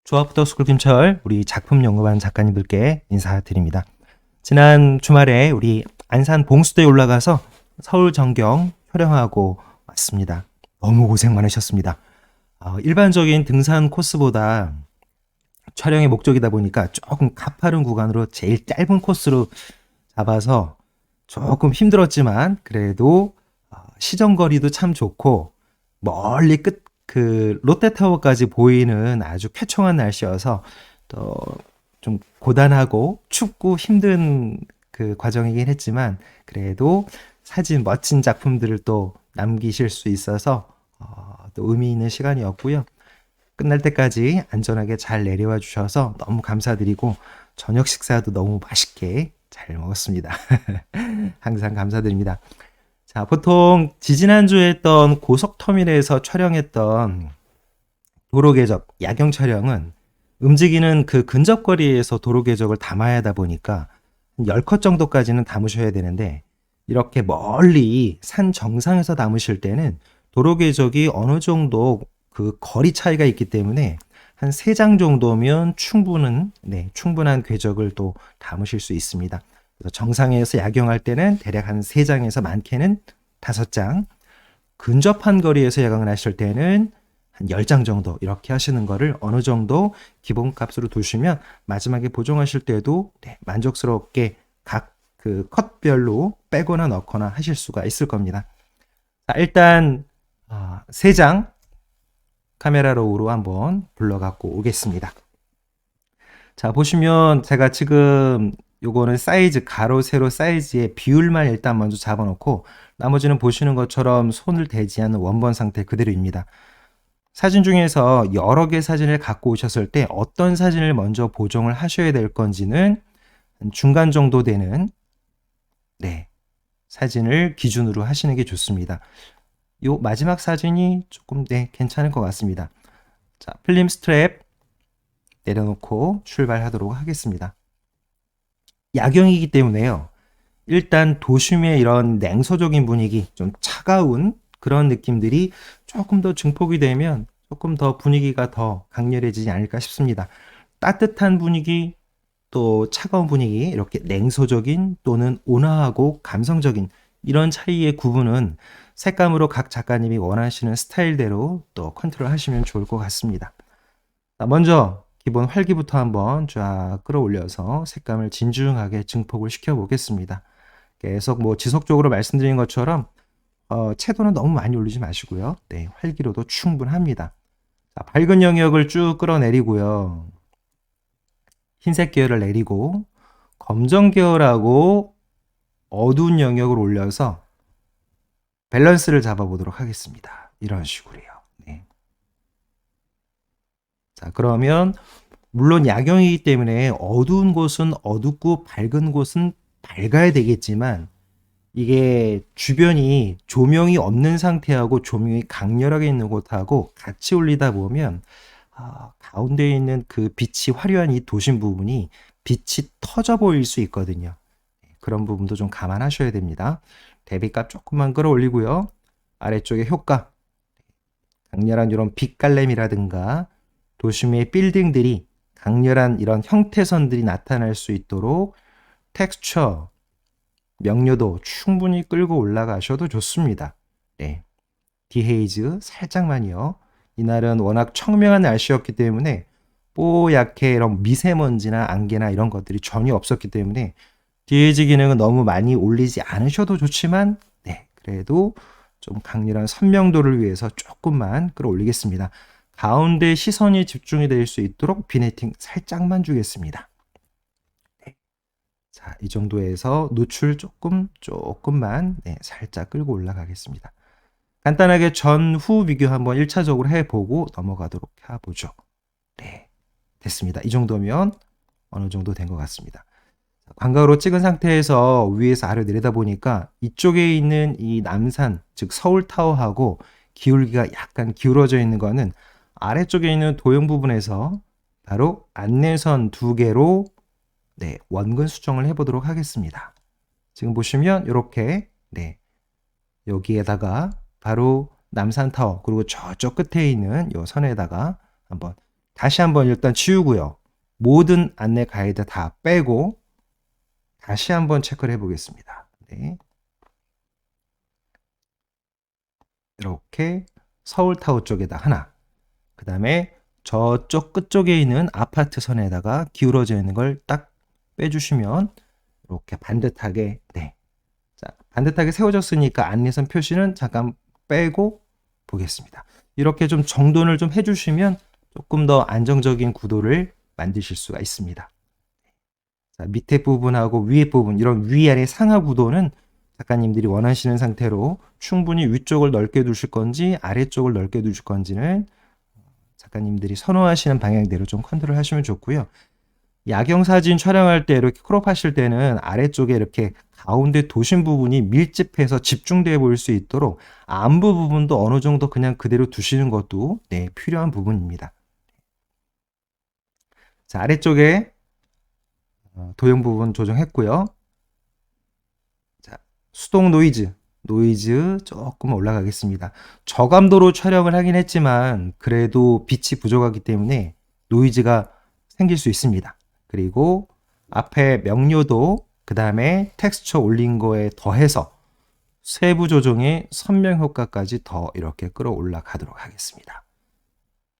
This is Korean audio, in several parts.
조합부터 김철, 우리 작품연구반 작가님들께 인사드립니다. 지난 주말에 우리 안산 봉수대에 올라가서 서울 전경 촬영하고 왔습니다. 너무 고생 많으셨습니다. 일반적인 등산 코스보다 촬영의 목적이다 보니까 조금 가파른 구간으로 제일 짧은 코스로 잡아서 조금 힘들었지만 그래도 시정거리도 참 좋고 멀리 그 롯데타워까지 보이는 아주 쾌청한 날씨여서 또 좀 고단하고 춥고 힘든 그 과정이긴 했지만 그래도 사진 멋진 작품들을 또 남기실 수 있어서 또 의미 있는 시간이었고요. 끝날 때까지 안전하게 잘 내려와 주셔서 너무 감사드리고 저녁 식사도 너무 맛있게 잘 먹었습니다. 항상 감사드립니다. 자, 보통 지지난주에 했던 고속터미널에서 촬영했던 도로 궤적, 야경 촬영은 움직이는 그 근접거리에서 도로 궤적을 담아야 하다 보니까 10컷 정도까지는 담으셔야 되는데 이렇게 멀리 산 정상에서 담으실 때는 도로 궤적이 어느 정도 그 거리 차이가 있기 때문에 한 3장 정도면 충분한 궤적을 또 담으실 수 있습니다. 그래서 정상에서 야경할 때는 대략 한 3장에서 많게는 5장, 근접한 거리에서 야경을 하실 때는 한 10장 정도 이렇게 하시는 거를 어느 정도 기본값으로 두시면 마지막에 보정하실 때도 만족스럽게 각 그 컷별로 빼거나 넣거나 하실 수가 있을 겁니다. 자, 일단 3장 카메라 로우로 한번 불러갖고 오겠습니다. 자, 보시면 제가 지금 요거는 사이즈, 가로, 세로 사이즈의 비율만 일단 먼저 잡아놓고 나머지는 보시는 것처럼 손을 대지 않는 원본 상태 그대로입니다. 사진 중에서 여러 개 사진을 갖고 오셨을 때 어떤 사진을 먼저 보정을 하셔야 될 건지는 중간 정도 되는 사진을 기준으로 하시는 게 좋습니다. 요 마지막 사진이 조금 괜찮을 것 같습니다. 자, 필름 스트랩 내려놓고 출발하도록 하겠습니다. 야경이기 때문에요. 일단 도심의 이런 냉소적인 분위기, 좀 차가운 그런 느낌들이 조금 더 증폭이 되면 조금 더 분위기가 더 강렬해지지 않을까 싶습니다. 따뜻한 분위기, 또 차가운 분위기, 이렇게 냉소적인 또는 온화하고 감성적인 이런 차이의 구분은 색감으로 각 작가님이 원하시는 스타일대로 또 컨트롤 하시면 좋을 것 같습니다. 먼저 기본 활기부터 한번 쫙 끌어올려서 색감을 진중하게 증폭을 시켜 보겠습니다. 계속 지속적으로 말씀드린 것처럼 채도는 너무 많이 올리지 마시고요. 활기로도 충분합니다. 자, 밝은 영역을 쭉 끌어내리고요. 흰색 계열을 내리고 검정 계열하고 어두운 영역을 올려서 밸런스를 잡아보도록 하겠습니다. 이런 식으로요. 자, 그러면 물론 야경이기 때문에 어두운 곳은 어둡고 밝은 곳은 밝아야 되겠지만 이게 주변이 조명이 없는 상태하고 조명이 강렬하게 있는 곳하고 같이 올리다 보면 가운데 있는 그 빛이 화려한 이 도심 부분이 빛이 터져 보일 수 있거든요. 그런 부분도 좀 감안하셔야 됩니다. 대비값 조금만 끌어올리고요. 아래쪽에 효과, 강렬한 이런 빛깔렘이라든가 도심의 빌딩들이 강렬한 이런 형태선들이 나타날 수 있도록 텍스처, 명료도 충분히 끌고 올라가셔도 좋습니다. 디헤이즈 살짝만요. 이날은 워낙 청명한 날씨였기 때문에 뽀얗게 이런 미세먼지나 안개나 이런 것들이 전혀 없었기 때문에 디헤이즈 기능은 너무 많이 올리지 않으셔도 좋지만 그래도 좀 강렬한 선명도를 위해서 조금만 끌어올리겠습니다. 가운데 시선이 집중이 될 수 있도록 비네팅 살짝만 주겠습니다. 자, 이 정도에서 노출 조금만 살짝 끌고 올라가겠습니다. 간단하게 전후 비교 한번 1차적으로 해보고 넘어가도록 해보죠. 됐습니다. 이 정도면 어느 정도 된 것 같습니다. 광각으로 찍은 상태에서 위에서 아래로 내리다 보니까 이쪽에 있는 이 남산, 즉 서울타워하고 기울기가 약간 기울어져 있는 거는 아래쪽에 있는 도형 부분에서 바로 안내선 2개로 원근 수정을 해보도록 하겠습니다. 지금 보시면 이렇게 여기에다가 바로 남산타워 그리고 저쪽 끝에 있는 이 선에다가 한번 다시 한번 일단 지우고요. 모든 안내 가이드 다 빼고 다시 한번 체크를 해보겠습니다. 네. 이렇게 서울타워 쪽에다 하나, 그 다음에 저쪽 끝쪽에 있는 아파트 선에다가 기울어져 있는 걸 딱 빼주시면 이렇게 반듯하게, 네. 자, 반듯하게 세워졌으니까 안내선 표시는 잠깐 빼고 보겠습니다. 이렇게 좀 정돈을 좀 해주시면 조금 더 안정적인 구도를 만드실 수가 있습니다. 자, 밑에 부분하고 위에 부분, 이런 위아래 상하 구도는 작가님들이 원하시는 상태로 충분히 위쪽을 넓게 두실 건지 아래쪽을 넓게 두실 건지는 작가님들이 선호하시는 방향대로 좀 컨트롤 하시면 좋고요. 야경 사진 촬영할 때 이렇게 크롭하실 때는 아래쪽에 이렇게 가운데 도심 부분이 밀집해서 집중되어 보일 수 있도록 안부 부분도 어느 정도 그냥 그대로 두시는 것도 네, 필요한 부분입니다. 자, 아래쪽에 도형 부분 조정했고요. 자, 수동 노이즈 조금 올라가겠습니다. 저감도로 촬영을 하긴 했지만 그래도 빛이 부족하기 때문에 노이즈가 생길 수 있습니다. 그리고 앞에 명료도, 그 다음에 텍스처 올린 거에 더해서 세부 조정의 선명 효과까지 더 이렇게 끌어올라 가도록 하겠습니다.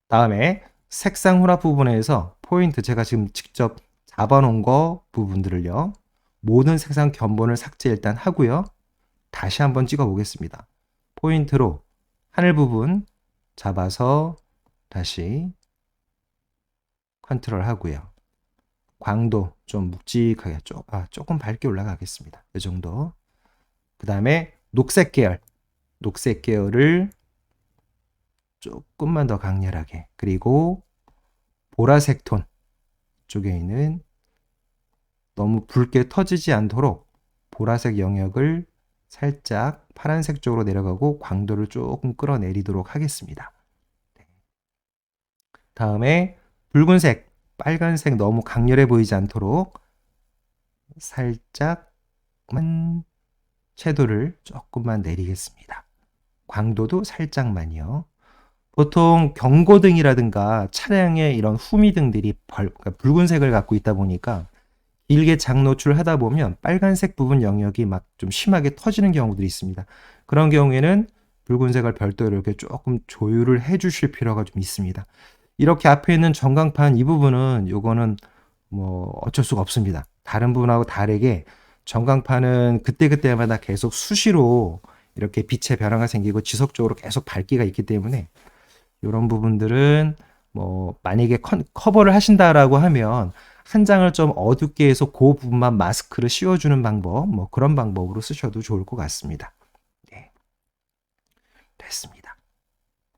다음에 색상 혼합 부분에서 포인트, 제가 지금 직접 잡아놓은 거 부분들을요, 모든 색상 견본을 삭제 일단 하고요. 다시 한번 찍어 보겠습니다. 포인트로 하늘 부분 잡아서 다시 컨트롤 하고요. 광도 좀 묵직하게 조금 밝게 올라가겠습니다. 이 정도. 그 다음에 녹색 계열을 조금만 더 강렬하게, 그리고 보라색 톤 쪽에 있는 너무 붉게 터지지 않도록 보라색 영역을 살짝 파란색 쪽으로 내려가고 광도를 조금 끌어내리도록 하겠습니다. 다음에 붉은색, 빨간색 너무 강렬해 보이지 않도록 살짝만 섀도를 조금만 내리겠습니다. 광도도 살짝만요. 보통 경고등이라든가 차량의 이런 후미등들이 그러니까 붉은색을 갖고 있다 보니까 길게 장노출을 하다 보면 빨간색 부분 영역이 막 좀 심하게 터지는 경우들이 있습니다. 그런 경우에는 붉은색을 별도로 이렇게 조금 조율을 해 주실 필요가 좀 있습니다. 이렇게 앞에 있는 전광판 이 부분은 요거는 뭐 어쩔 수가 없습니다. 다른 부분하고 다르게 전광판은 그때그때마다 계속 수시로 이렇게 빛의 변화가 생기고 지속적으로 계속 밝기가 있기 때문에 이런 부분들은 뭐 만약에 커버를 하신다라고 하면 한 장을 좀 어둡게 해서 그 부분만 마스크를 씌워주는 방법, 뭐 그런 방법으로 쓰셔도 좋을 것 같습니다. 네. 됐습니다.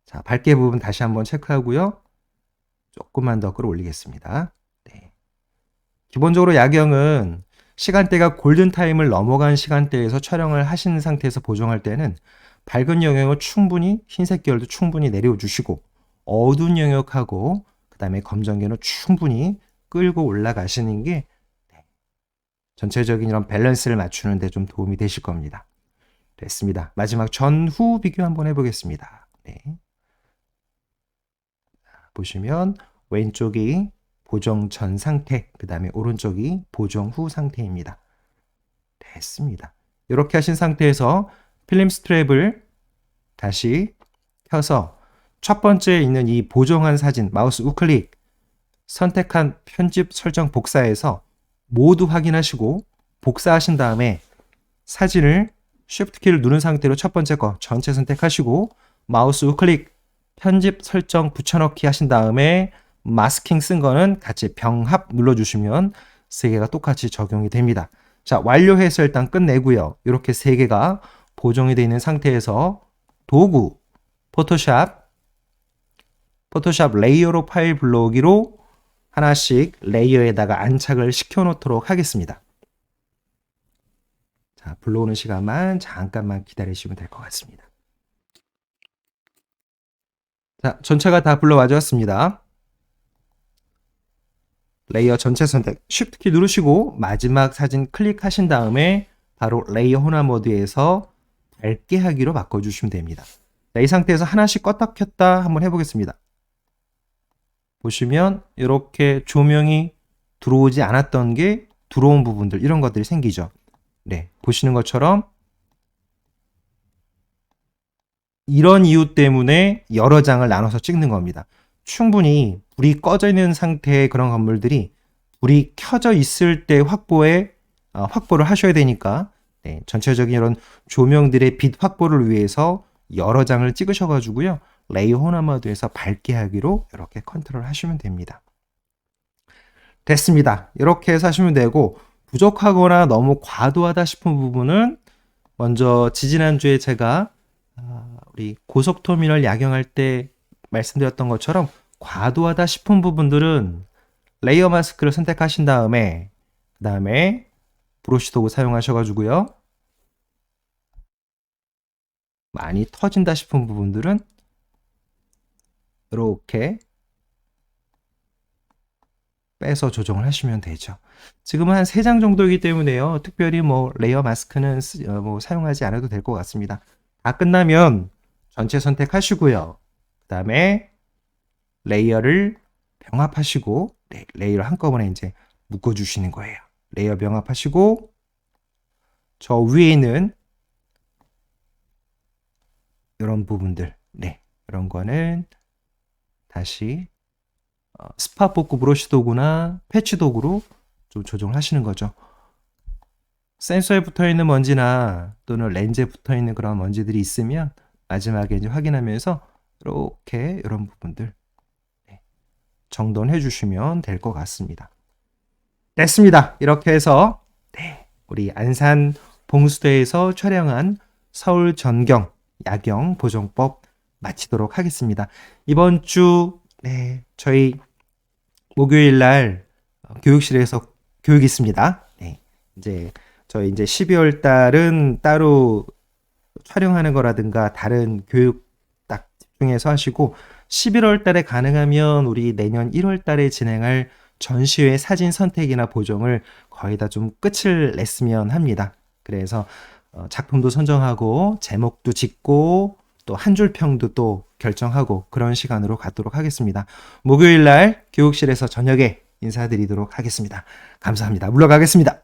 자, 밝게 부분 다시 한번 체크하고요. 조금만 더 끌어올리겠습니다. 네. 기본적으로 야경은 시간대가 골든타임을 넘어간 시간대에서 촬영을 하신 상태에서 보정할 때는 밝은 영역을 충분히, 흰색 계열도 충분히 내려주시고 어두운 영역하고 그 다음에 검정 계열은 충분히 끌고 올라가시는 게 전체적인 이런 밸런스를 맞추는 데 좀 도움이 되실 겁니다. 됐습니다. 마지막 전후 비교 한번 해보겠습니다. 네. 보시면 왼쪽이 보정 전 상태, 그 다음에 오른쪽이 보정 후 상태입니다. 됐습니다. 이렇게 하신 상태에서 필름 스트랩을 다시 켜서 첫 번째 있는 이 보정한 사진, 마우스 우클릭 선택한 편집 설정 복사해서 모두 확인하시고 복사하신 다음에 사진을 Shift 키를 누른 상태로 첫 번째 거 전체 선택하시고 마우스 우클릭 편집 설정 붙여넣기 하신 다음에 마스킹 쓴 거는 같이 병합 눌러주시면 세 개가 똑같이 적용이 됩니다. 자, 완료해서 일단 끝내고요. 이렇게 세 개가 보정이 되어 있는 상태에서 도구 포토샵 레이어로 파일 불러오기로 하나씩 레이어에다가 안착을 시켜 놓도록 하겠습니다. 자, 불러오는 시간만 잠깐만 기다리시면 될 것 같습니다. 자, 전체가 다 불러와 줬습니다. 레이어 전체 선택, Shift 키 누르시고 마지막 사진 클릭하신 다음에 바로 레이어 혼합 모드에서 밝게 하기로 바꿔주시면 됩니다. 자, 이 상태에서 하나씩 껐다 켰다 한번 해보겠습니다. 보시면 이렇게 조명이 들어오지 않았던 게 들어온 부분들, 이런 것들이 생기죠. 네, 보시는 것처럼 이런 이유 때문에 여러 장을 나눠서 찍는 겁니다. 충분히 불이 꺼져 있는 상태의 그런 건물들이 불이 켜져 있을 때 확보를 하셔야 되니까, 네, 전체적인 이런 조명들의 빛 확보를 위해서 여러 장을 찍으셔가지고요, 레이어 호나마드에서 밝게 하기로 이렇게 컨트롤 하시면 됩니다. 됐습니다. 이렇게 해서 하시면 되고, 부족하거나 너무 과도하다 싶은 부분은 먼저 지지난주에 제가 우리 고속터미널 야경할 때 말씀드렸던 것처럼 과도하다 싶은 부분들은 레이어 마스크를 선택하신 다음에 그 다음에 브러쉬 도구 사용하셔가지고요, 많이 터진다 싶은 부분들은 이렇게 빼서 조정을 하시면 되죠. 지금은 한 3장 정도이기 때문에요, 특별히 뭐 레이어 마스크는 사용하지 않아도 될 것 같습니다. 다 끝나면 전체 선택하시고요, 그 다음에 레이어를 병합하시고, 네, 레이어를 한꺼번에 이제 묶어주시는 거예요. 레이어 병합하시고, 저 위에 있는 이런 부분들, 네, 이런 거는 다시 스팟 복구 브러쉬 도구나 패치 도구로 좀 조정을 하시는 거죠. 센서에 붙어 있는 먼지나 또는 렌즈에 붙어 있는 그런 먼지들이 있으면 마지막에 이제 확인하면서 이렇게 이런 부분들 정돈해 주시면 될 것 같습니다. 됐습니다. 이렇게 해서 네, 우리 안산 봉수대에서 촬영한 서울 전경 야경 보정법 마치도록 하겠습니다. 이번 주 네, 저희 목요일 날 교육실에서 교육이 있습니다. 네, 저희 이제 12월 달은 따로 촬영하는 거라든가 다른 교육 딱 집중해서 하시고, 11월 달에 가능하면 우리 내년 1월 달에 진행할 전시회 사진 선택이나 보정을 거의 다 좀 끝을 냈으면 합니다. 그래서 작품도 선정하고 제목도 짓고 또 한 줄 평도 또 결정하고 그런 시간으로 갖도록 하겠습니다. 목요일 날 교육실에서 저녁에 인사드리도록 하겠습니다. 감사합니다. 물러가겠습니다.